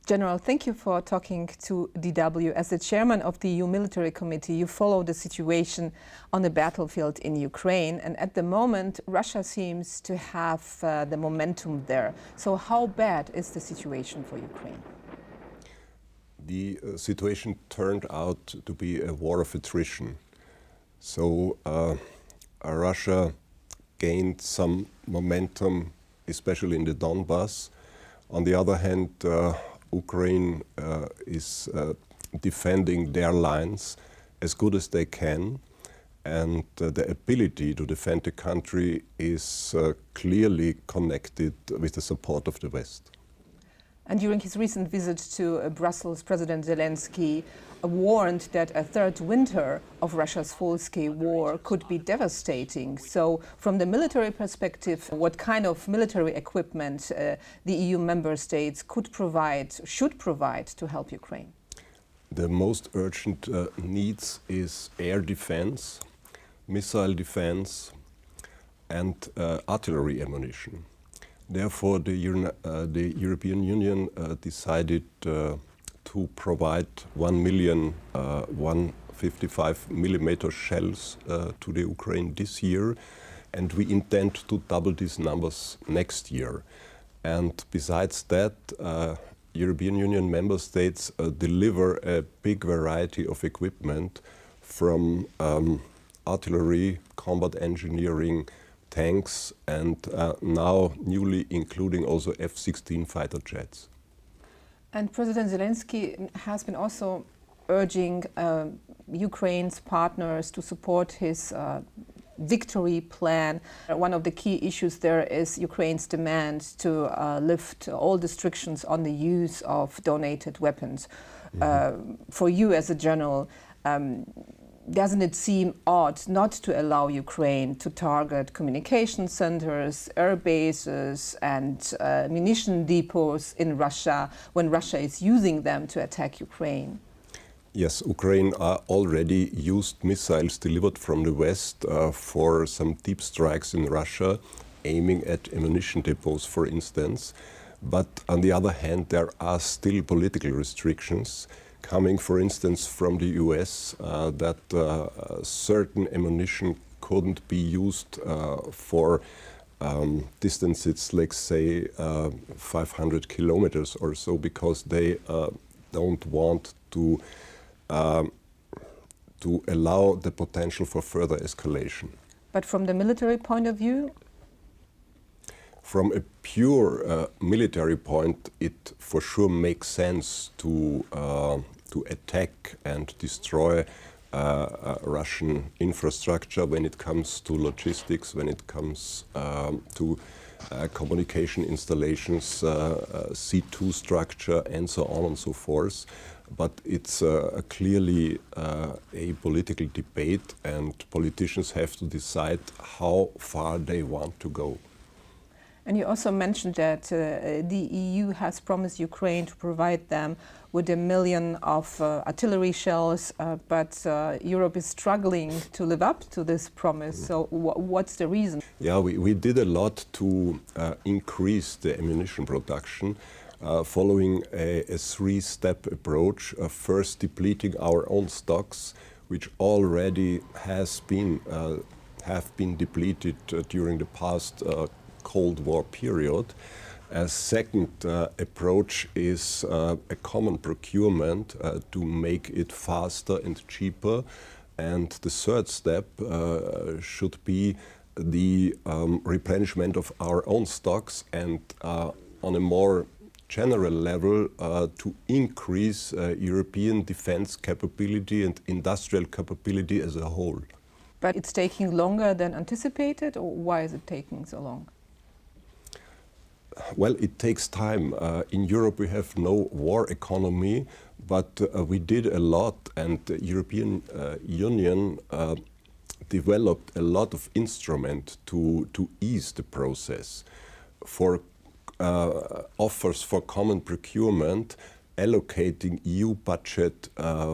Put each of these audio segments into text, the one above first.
General, thank you for talking to DW. As the chairman of the EU Military Committee, you follow the situation on the battlefield in Ukraine, and at the moment Russia seems to have the momentum there. So how bad is the situation for Ukraine? The situation turned out to be a war of attrition. So Russia gained some momentum, especially in the Donbass. On the other hand, Ukraine is defending their lines as good as they can, and the ability to defend the country is clearly connected with the support of the West. And during his recent visit to Brussels, President Zelensky warned that a third winter of Russia's full-scale war could be devastating. So from the military perspective, what kind of military equipment the EU member states should provide to help Ukraine? The most urgent needs is air defense, missile defense, and artillery ammunition. Therefore, the European Union decided to provide 1 million 155mm shells to the Ukraine this year, and we intend to double these numbers next year. And besides that, European Union member states deliver a big variety of equipment from artillery, combat engineering, tanks, and now newly including also F-16 fighter jets. And President Zelensky has been also urging Ukraine's partners to support his victory plan. One of the key issues there is Ukraine's demand to lift all restrictions on the use of donated weapons. For you as a general, doesn't it seem odd not to allow Ukraine to target communication centers, air bases, and munition depots in Russia when Russia is using them to attack Ukraine? Yes, Ukraine already used missiles delivered from the West for some deep strikes in Russia, aiming at ammunition depots, for instance. But on the other hand, there are still political restrictions coming, for instance, from the US, that certain ammunition couldn't be used for distances, let's say 500 kilometers or so, because they don't want to allow the potential for further escalation. But from the military point of view? From a pure military point, it for sure makes sense to attack and destroy Russian infrastructure when it comes to logistics, when it comes to communication installations, C2 structure, and so on and so forth. But it's clearly a political debate, and politicians have to decide how far they want to go. And you also mentioned that the EU has promised Ukraine to provide them with 1 million of artillery shells, but Europe is struggling to live up to this promise. So what's the reason? Yeah, we did a lot to increase the ammunition production, following a three-step approach. First, depleting our own stocks, which already have been depleted during the past Cold War period. A second approach is a common procurement to make it faster and cheaper. And the third step should be the replenishment of our own stocks, and on a more general level to increase European defense capability and industrial capability as a whole. But it's taking longer than anticipated, or why is it taking so long? Well, it takes time. In Europe we have no war economy, but we did a lot, and the European Union developed a lot of instruments to ease the process. For offers for common procurement, allocating EU budget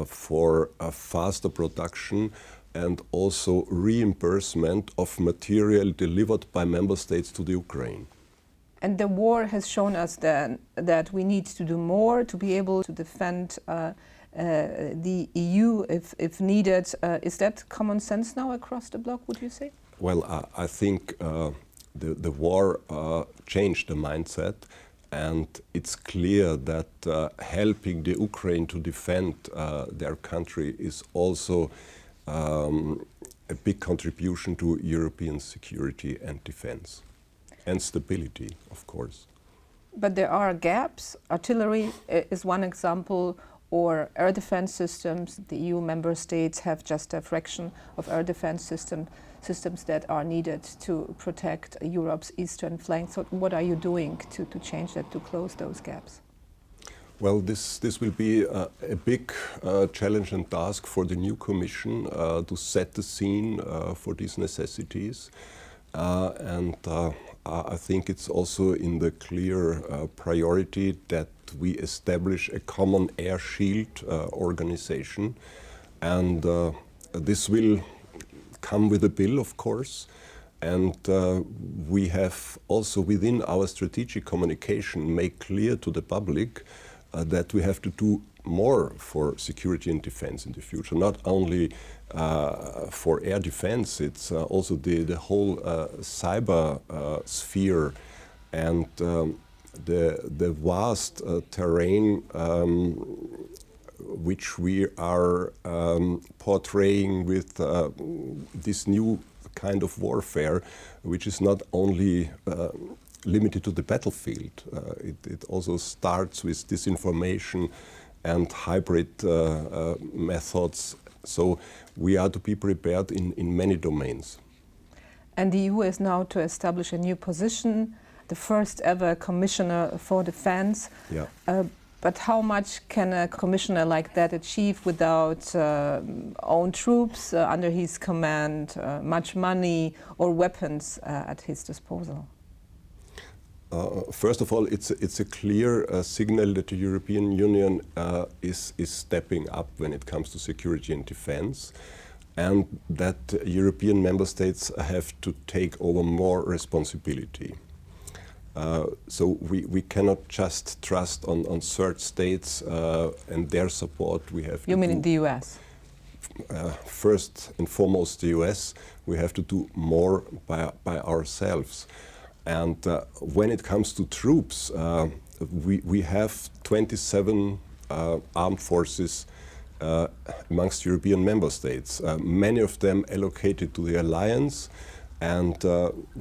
for faster production, and also reimbursement of material delivered by member states to the Ukraine. And the war has shown us then that we need to do more to be able to defend the EU if needed. Is that common sense now across the bloc, would you say? Well, I think the war changed the mindset, and it's clear that helping the Ukraine to defend their country is also a big contribution to European security and defense. And stability, of course. But there are gaps. Artillery is one example, or air defense systems. The EU member states have just a fraction of air defense systems that are needed to protect Europe's eastern flank. So what are you doing to change that, to close those gaps? Well, this will be a big challenge and task for the new Commission to set the scene for these necessities. I think it's also in the clear priority that we establish a common air shield organization. And this will come with a bill, of course. And we have also within our strategic communication made clear to the public that we have to do more for security and defense in the future, not only for air defense, it's also the whole cyber sphere and the vast terrain which we are portraying with this new kind of warfare, which is not only limited to the battlefield. It also starts with disinformation and hybrid methods. So we are to be prepared in many domains. And the EU is now to establish a new position, the first ever commissioner for defense. Yeah. But how much can a commissioner like that achieve without own troops under his command, much money or weapons at his disposal? First of all, it's a clear signal that the European Union is stepping up when it comes to security and defense, and that European member states have to take over more responsibility. So we cannot just trust on third states and their support. We have. You mean in the US? First and foremost, the US. We have to do more by ourselves. And when it comes to troops, we have 27 armed forces amongst European member states, many of them allocated to the alliance, and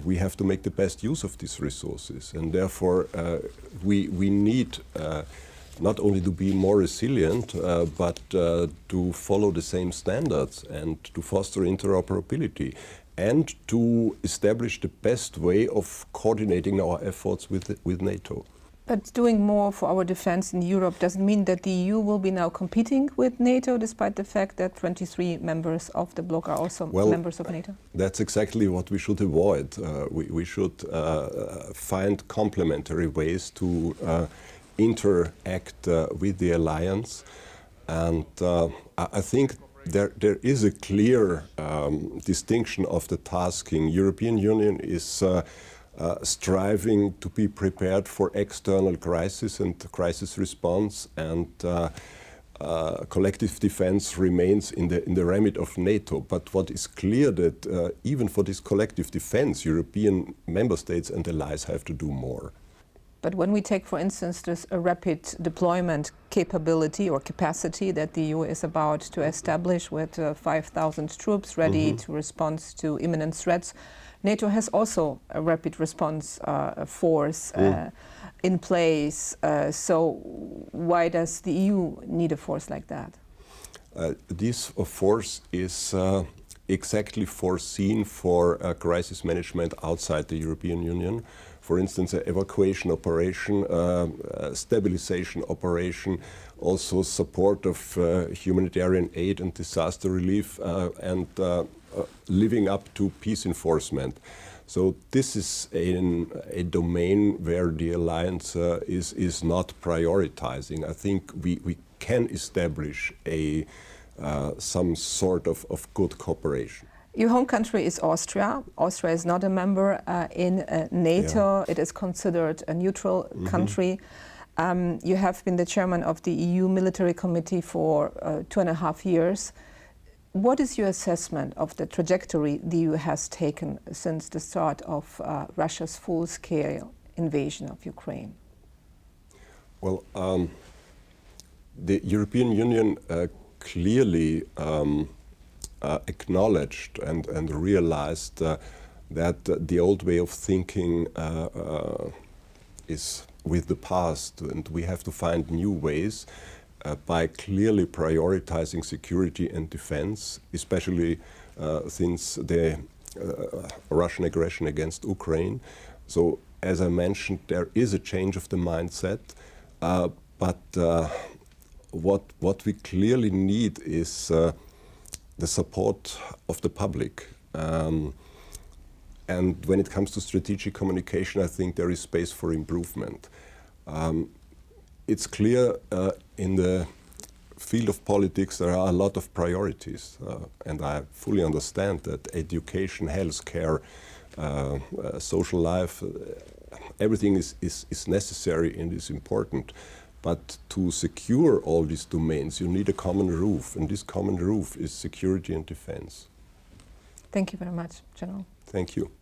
we have to make the best use of these resources. And therefore, we need not only to be more resilient, but to follow the same standards and to foster interoperability, and to establish the best way of coordinating our efforts with NATO. But doing more for our defense in Europe doesn't mean that the EU will be now competing with NATO, despite the fact that 23 members of the bloc are also members of NATO? That's exactly what we should avoid. We should find complementary ways to interact with the alliance. And I think there is a clear distinction of the tasking. European Union is striving to be prepared for external crisis and crisis response, and collective defense remains in the remit of NATO. But what is clear that even for this collective defense, European member states and allies have to do more. But when we take, for instance, this rapid deployment capability or capacity that the EU is about to establish with 5,000 troops ready to respond to imminent threats, NATO has also a rapid response force in place. So why does the EU need a force like that? This force is exactly foreseen for crisis management outside the European Union. For instance, an evacuation operation, stabilization operation, also support of humanitarian aid and disaster relief, and living up to peace enforcement. So this is a domain where the alliance is not prioritizing. I think we can establish some sort of good cooperation. Your home country is Austria. Austria is not a member in NATO. Yeah. It is considered a neutral country. You have been the chairman of the EU Military Committee for 2.5 years. What is your assessment of the trajectory the EU has taken since the start of Russia's full-scale invasion of Ukraine? Well, the European Union clearly acknowledged and realized that the old way of thinking is with the past, and we have to find new ways by clearly prioritizing security and defense, especially since the Russian aggression against Ukraine. So, as I mentioned, there is a change of the mindset, but what we clearly need is the support of the public. And when it comes to strategic communication, I think there is space for improvement. It's clear in the field of politics there are a lot of priorities, and I fully understand that education, healthcare, social life, everything is necessary and is important. But to secure all these domains, you need a common roof, and this common roof is security and defense. Thank you very much, General. Thank you.